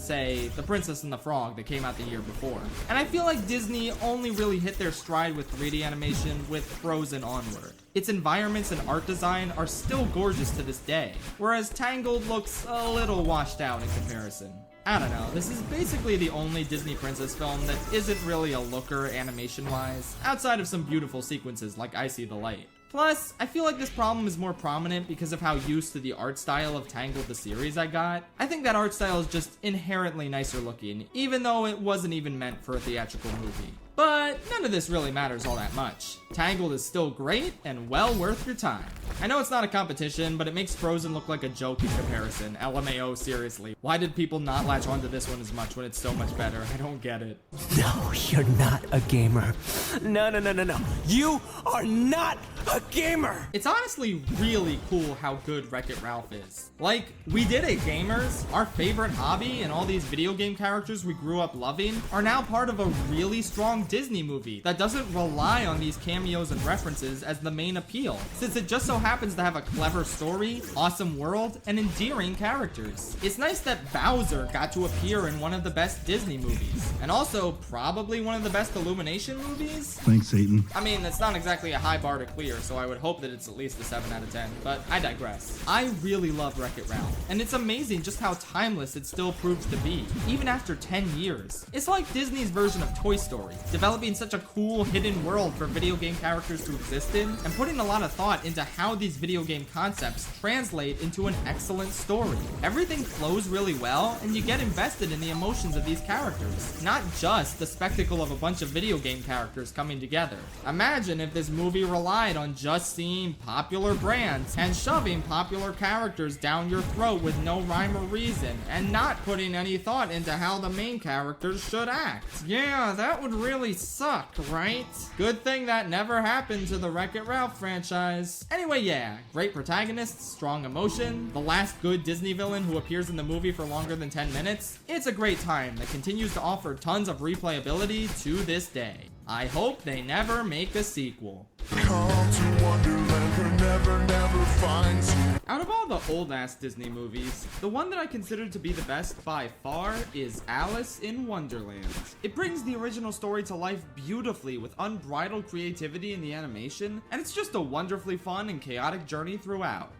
say, The Princess and the Frog that came out the year before. And I feel like Disney only really hit their stride with 3D animation with Frozen onward. Its environments and art design are still gorgeous to this day, whereas Tangled looks a little washed out in comparison. I don't know, this is basically the only Disney princess film that isn't really a looker animation-wise, outside of some beautiful sequences like I See the Light. Plus, I feel like this problem is more prominent because of how used to the art style of Tangled the series I got. I think that art style is just inherently nicer looking, even though it wasn't even meant for a theatrical movie. But none of this really matters all that much. Tangled is still great and well worth your time. I know it's not a competition, but it makes Frozen look like a joke in comparison. LMAO, seriously. Why did people not latch onto this one as much when it's so much better? I don't get it. No, you're not a gamer. No. You are not a gamer! It's honestly really cool how good Wreck-It Ralph is. Like, we did it, gamers. Our favorite hobby and all these video game characters we grew up loving are now part of a really strong Disney movie that doesn't rely on these cameos and references as the main appeal, since it just so happens to have a clever story, awesome world, and endearing characters. It's nice that Bowser got to appear in one of the best Disney movies, and also probably one of the best Illumination movies? Thanks, Satan. I mean, that's not exactly a high bar to clear, so I would hope that it's at least a 7 out of 10, but I digress. I really love Wreck-It Ralph, and it's amazing just how timeless it still proves to be, even after 10 years. It's like Disney's version of Toy Story, developing such a cool hidden world for video game characters to exist in, and putting a lot of thought into how these video game concepts translate into an excellent story. Everything flows really well, and you get invested in the emotions of these characters, not just the spectacle of a bunch of video game characters coming together. Imagine if this movie relied on just seeing popular brands and shoving popular characters down your throat with no rhyme or reason, and not putting any thought into how the main characters should act. Yeah, that would really suck, right? Good thing that never happened to the Wreck-It Ralph franchise. Anyway, yeah, great protagonists, strong emotion, the last good Disney villain who appears in the movie for longer than 10 minutes. It's a great time that continues to offer tons of replayability to this day. I hope they never make a sequel. Come to Wonderland, where never finds you. Out of all the old-ass Disney movies, the one that I consider to be the best by far is Alice in Wonderland. It brings the original story to life beautifully with unbridled creativity in the animation, and it's just a wonderfully fun and chaotic journey throughout.